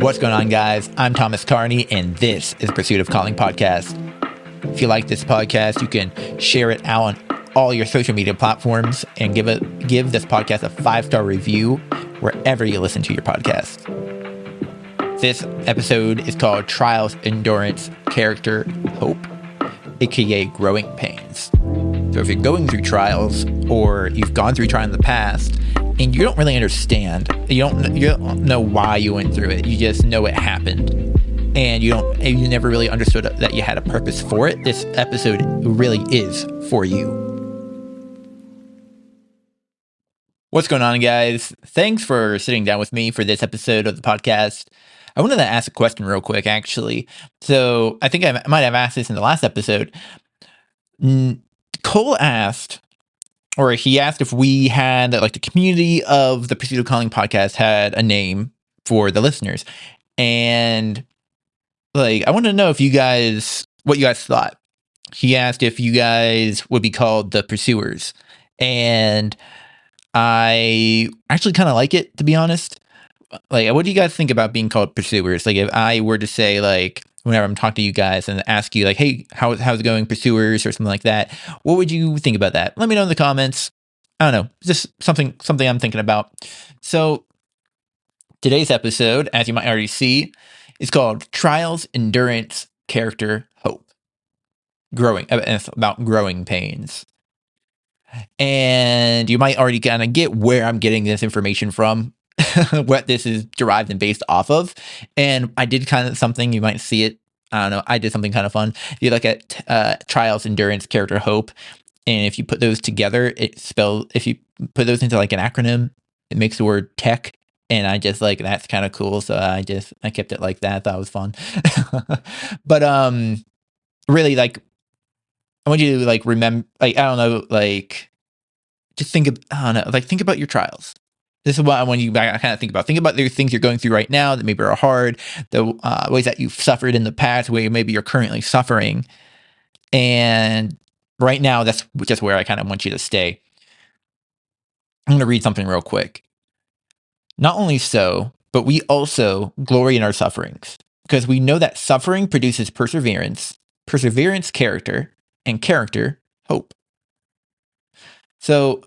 What's going on, guys? I'm Thomas Carney, and this is Pursuit of Calling Podcast. If you like this podcast, you can share it out on all your social media platforms and give this podcast a 5-star review wherever you listen to your podcast. This episode is called Trials, Endurance, Character, Hope, aka Growing Pains. So if you're going through trials, or you've gone through trials in the past, and you don't really understand, you don't know why you went through it, you just know it happened, and you never really understood that you had a purpose for it, this episode really is for you. What's going on, guys? Thanks for sitting down with me for this episode of the podcast. I wanted to ask a question real quick, actually. So I think I might have asked this in the last episode. Cole asked, or he asked if we had, like, the community of the Pursuit of Calling podcast had a name for the listeners. And, like, I want to know what you guys thought. He asked if you guys would be called the Pursuers. And I actually kind of like it, to be honest. Like, what do you guys think about being called Pursuers? Like, if I were to say, like, whenever I'm talking to you guys and ask you, like, hey, how's it going, Pursuers, or something like that, what would you think about that? Let me know in the comments. I don't know, just something I'm thinking about. So today's episode, as you might already see, is called Trials, Endurance, Character, Hope. It's about growing pains. And you might already kind of get where I'm getting this information from, what this is derived and based off of. And I did kind of something, you might see it. I don't know. I did something kind of fun. You look at Trials, Endurance, Character, Hope. And if you put those together, if you put those into like an acronym, it makes the word tech. And I just like, that's kind of cool. So I kept it like that. I thought it was fun. But really, like, I want you to, like, remember, like, I don't know, like, just think about your trials. This is what I want you to kind of think about. Think about the things you're going through right now that maybe are hard, the ways that you've suffered in the past, where maybe you're currently suffering. And right now, that's just where I kind of want you to stay. I'm going to read something real quick. Not only so, but we also glory in our sufferings, because we know that suffering produces perseverance, character, and character, hope. So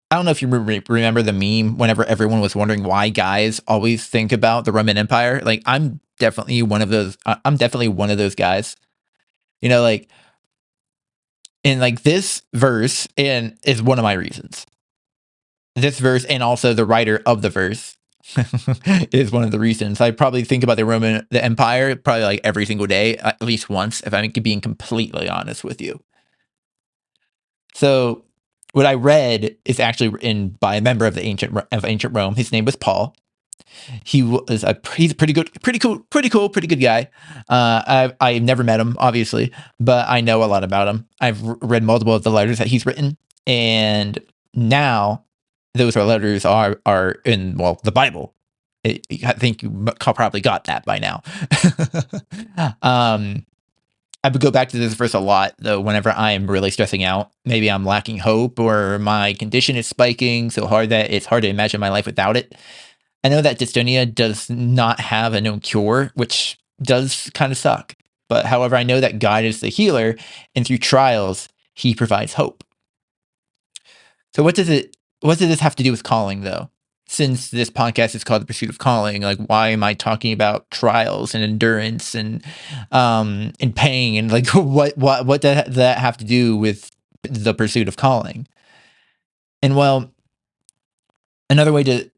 I don't know if you remember the meme whenever everyone was wondering why guys always think about the Roman Empire. Like, I'm definitely one of those guys. You know, like, and like this verse is one of my reasons. This verse, and also the writer of the verse, is one of the reasons. I probably think about the Empire probably like every single day, at least once, if I'm being completely honest with you. So what I read is actually written by a member of ancient Rome. His name was Paul. He's a pretty good guy. I've never met him, obviously, but I know a lot about him. I've read multiple of the letters that he's written, and now those letters are in, well, the Bible. I think you probably got that by now. I would go back to this verse a lot, though, whenever I am really stressing out. Maybe I'm lacking hope, or my condition is spiking so hard that it's hard to imagine my life without it. I know that dystonia does not have a known cure, which does kind of suck. But however, I know that God is the healer, and through trials, he provides hope. So what does this have to do with calling, though? Since this podcast is called The Pursuit of Calling, like, why am I talking about trials and endurance and pain, and like what does that have to do with the pursuit of calling? And, well, another way to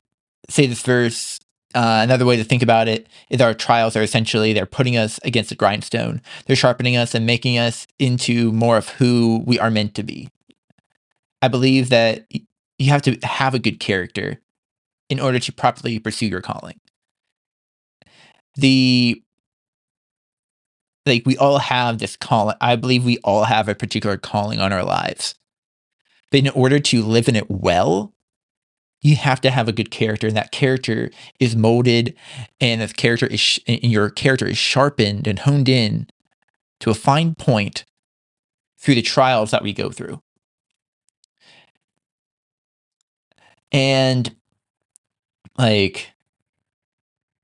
say this verse, another way to think about it, is our trials are essentially, they're putting us against a grindstone. They're sharpening us and making us into more of who we are meant to be. I believe that you have to have a good character in order to properly pursue your calling. We all have this calling. I believe we all have a particular calling on our lives. But in order to live in it well, you have to have a good character, and that character is molded, and your character is sharpened and honed in to a fine point through the trials that we go through. And, like,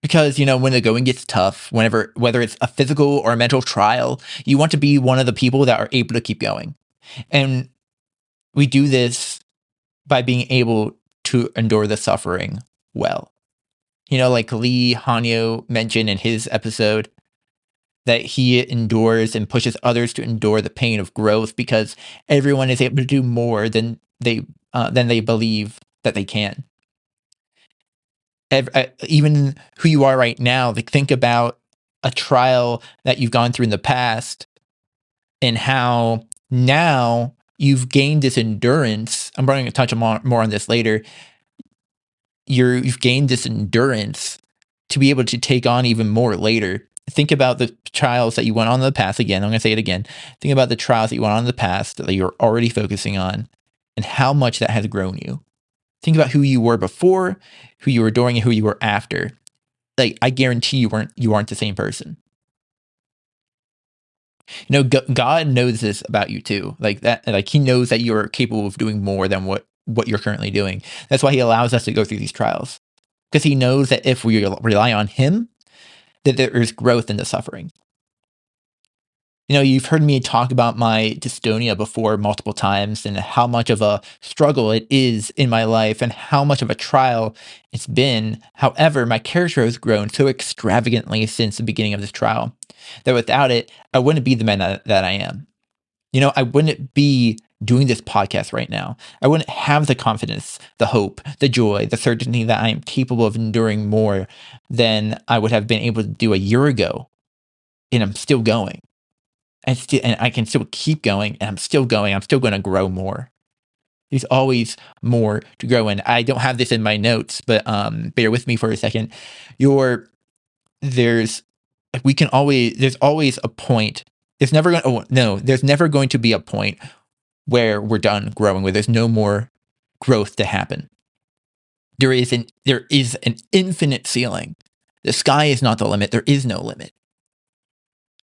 Because, when the going gets tough, whether it's a physical or a mental trial, you want to be one of the people that are able to keep going. And we do this by being able to endure the suffering well. Like Lee Hanyo mentioned in his episode, that he endures and pushes others to endure the pain of growth because everyone is able to do more than they believe that they can. Even who you are right now, like think about a trial that you've gone through in the past and how now you've gained this endurance. I'm going to touch more on this later. You've gained this endurance to be able to take on even more later. Think about the trials that you went on in the past. Again, I'm going to say it again. Think about the trials that you went on in the past that you're already focusing on and how much that has grown you. Think about who you were before, who you were during, and who you were after. Like, I guarantee you aren't the same person. God knows this about you too. Like that, like he knows that you're capable of doing more than what you're currently doing. That's why he allows us to go through these trials, because he knows that if we rely on him, that there is growth in the suffering. You've heard me talk about my dystonia before multiple times and how much of a struggle it is in my life and how much of a trial it's been. However, my character has grown so extravagantly since the beginning of this trial that without it, I wouldn't be the man that I am. I wouldn't be doing this podcast right now. I wouldn't have the confidence, the hope, the joy, the certainty that I am capable of enduring more than I would have been able to do a year ago. And I'm still going. And I can still keep going, and I'm still going. I'm still going to grow more. There's always more to grow in. I don't have this in my notes, but bear with me for a second. There's we can always there's always a point. There's never going. Oh no, there's never going to be a point where we're done growing, where there's no more growth to happen. There is an infinite ceiling. The sky is not the limit. There is no limit.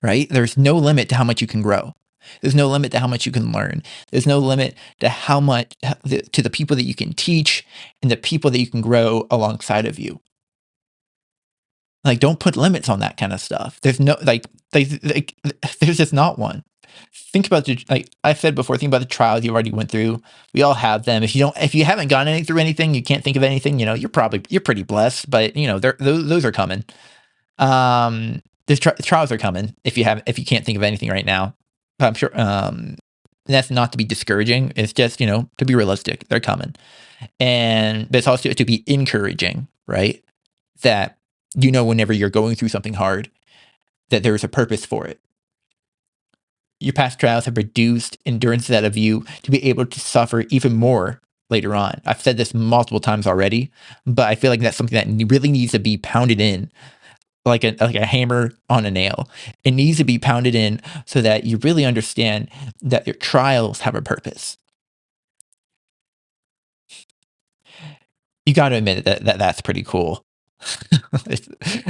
Right? There's no limit to how much you can grow. There's no limit to how much you can learn. There's no limit to how much to the people that you can teach and the people that you can grow alongside of you. Like, don't put limits on that kind of stuff. There's no there's just not one. Think about like I said before. Think about the trials you already went through. We all have them. If you haven't gone through anything, you can't think of anything. You're pretty blessed. But those are coming. The trials are coming if you can't think of anything right now. But I'm sure that's not to be discouraging. It's just to be realistic. They're coming, but it's also to be encouraging, right? That whenever you're going through something hard, that there is a purpose for it. Your past trials have produced endurance out of you to be able to suffer even more later on. I've said this multiple times already, but I feel like that's something that really needs to be pounded in like a hammer on a nail. It needs to be pounded in so that you really understand that your trials have a purpose. You got to admit that's pretty cool.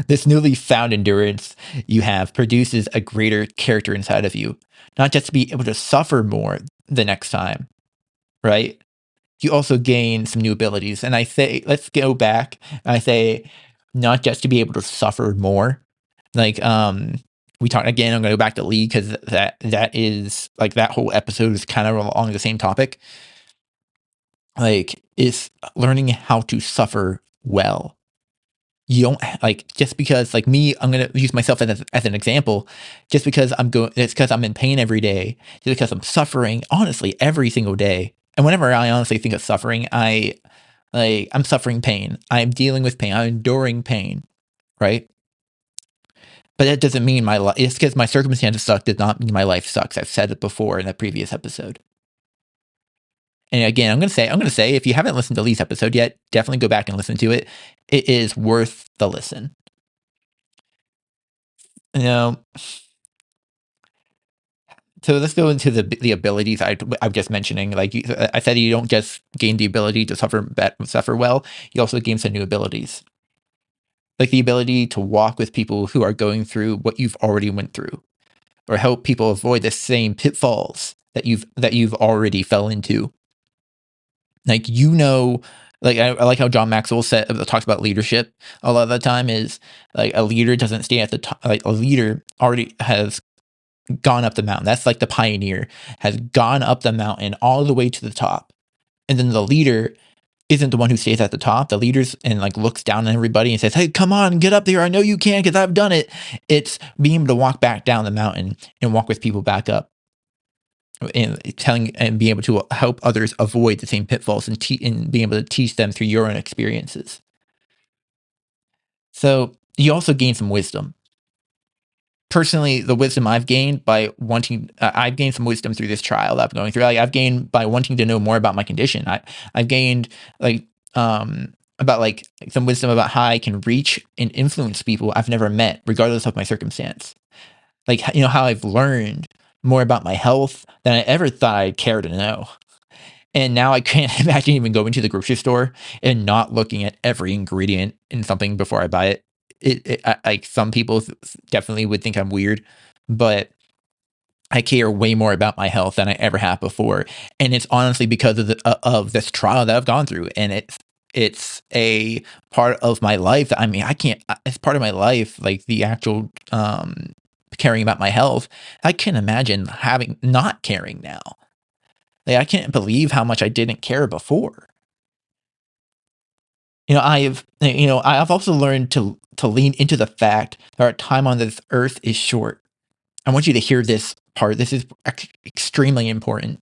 This newly found endurance you have produces a greater character inside of you, not just to be able to suffer more the next time, right? You also gain some new abilities. And I say, let's go back. I say, not just to be able to suffer more. Like, we talked again, I'm going to go back to Lee because that is like that whole episode is kind of along the same topic. Like, is learning how to suffer well. You don't like just because like me, I'm going to use myself as an example. Just because it's because I'm in pain every day, just because I'm suffering, honestly, every single day. And whenever I honestly think of suffering, I'm suffering pain. I'm dealing with pain. I'm enduring pain, right? But that doesn't mean my life. It's because my circumstances suck. Does not mean my life sucks. I've said it before in a previous episode. And again, I'm going to say, if you haven't listened to Lee's episode yet, definitely go back and listen to it. It is worth the listen. So let's go into the abilities I'm just mentioning. Like I said, you don't just gain the ability to suffer well. You also gain some new abilities, like the ability to walk with people who are going through what you've already went through, or help people avoid the same pitfalls that you've already fell into. Like Like I like how John Maxwell talks about leadership a lot of the time is like a leader doesn't stay at the top. Like a leader already has gone up the mountain. That's like the pioneer has gone up the mountain all the way to the top. And then the leader isn't the one who stays at the top. The leaders and like looks down on everybody and says, "Hey, come on, get up there. I know you can because I've done it." It's being able to walk back down the mountain and walk with people back up, and telling and being able to help others avoid the same pitfalls and being able to teach them through your own experiences. So you also gain some wisdom. Personally, the wisdom I've gained some wisdom through this trial that I'm going through. Like, I've gained by wanting to know more about my condition. I've gained like about like some wisdom about how I can reach and influence people I've never met, regardless of my circumstance. Like, how I've learned more about my health than I ever thought I'd care to know. And now I can't imagine even going to the grocery store and not looking at every ingredient in something before I buy it. Like some people definitely would think I'm weird, but I care way more about my health than I ever have before, and it's honestly because of this trial that I've gone through, and it's a part of my life that, I mean, I can't. It's part of my life, like the actual caring about my health. I can't imagine having not caring now. Like, I can't believe how much I didn't care before. I've also learned to lean into the fact that our time on this earth is short. I want you to hear this part. This is extremely important.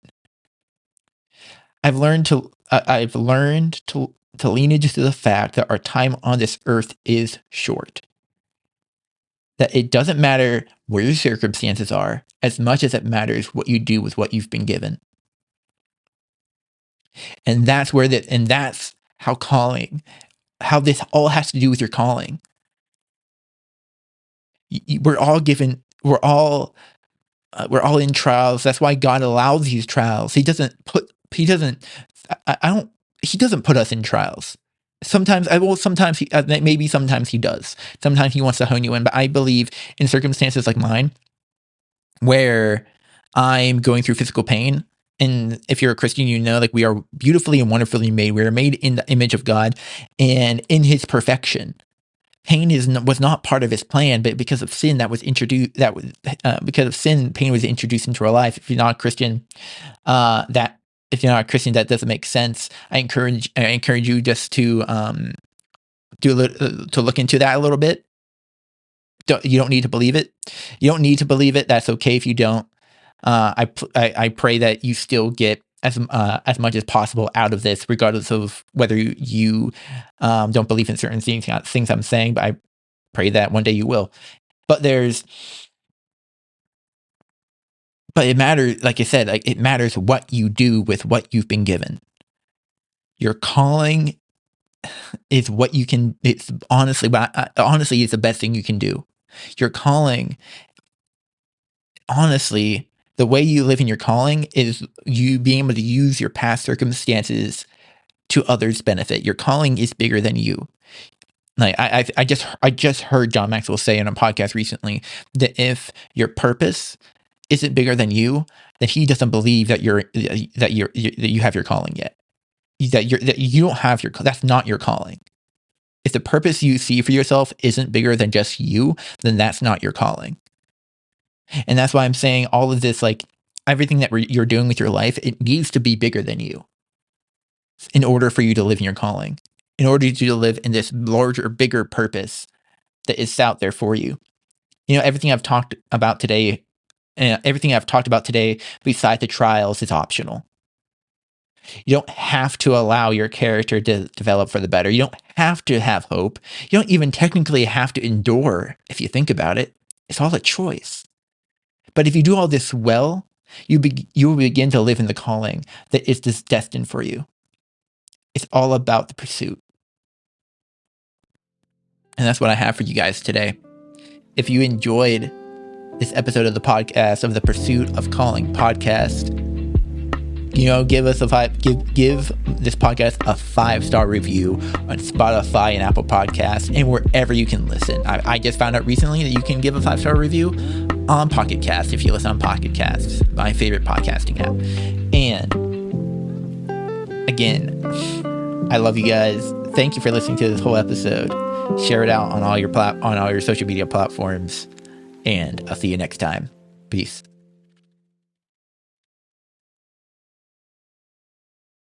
I've learned to lean into the fact that our time on this earth is short. That it doesn't matter where your circumstances are as much as it matters what you do with what you've been given. And that's how this all has to do with your calling. We're all given, we're all in trials. That's why God allows these trials. He doesn't, I don't, he doesn't put us in trials. Sometimes maybe sometimes he does. Sometimes he wants to hone you in, but I believe in circumstances like mine, where I'm going through physical pain. And if you're a Christian, you know, like, we are beautifully and wonderfully made. We are made in the image of God and in his perfection. Pain was not part of his plan, but because of sin because of sin, pain was introduced into our life. If you're not a Christian, that doesn't make sense. I encourage you just to to look into that a little bit. You don't need to believe it. You don't need to believe it. That's okay if you don't. I pray that you still get as much as possible out of this, regardless of whether you don't believe in certain things I'm saying. But I pray that one day you will. But it matters. Like I said, like, it matters what you do with what you've been given. Your calling is what you can. It's honestly, honestly, it's the best thing you can do. Your calling, honestly, the way you live in your calling is you being able to use your past circumstances to others' benefit. Your calling is bigger than you. Like, I just heard John Maxwell say in a podcast recently that if your purpose isn't bigger than you, that he doesn't believe that you have your calling yet. That you don't have that's not your calling. If the purpose you see for yourself isn't bigger than just you, then that's not your calling. And that's why I'm saying all of this, like, everything that you're doing with your life, it needs to be bigger than you in order for you to live in your calling, in order to live in this larger, bigger purpose that is out there for you. Everything I've talked about today, besides the trials, is optional. You don't have to allow your character to develop for the better. You don't have to have hope. You don't even technically have to endure, if you think about it. It's all a choice. But if you do all this well, you will begin to live in the calling that is destined for you. It's all about the pursuit. And that's what I have for you guys today. If you enjoyed this episode of the podcast, of the Pursuit of Calling podcast, give this podcast a 5-star review on Spotify and Apple Podcasts and wherever you can listen. I just found out recently that you can give a 5-star review on Pocket Cast if you listen on Pocket Casts, my favorite podcasting app. And again, I love you guys. Thank you for listening to this whole episode. Share it out on all your social media platforms, and I'll see you next time. Peace.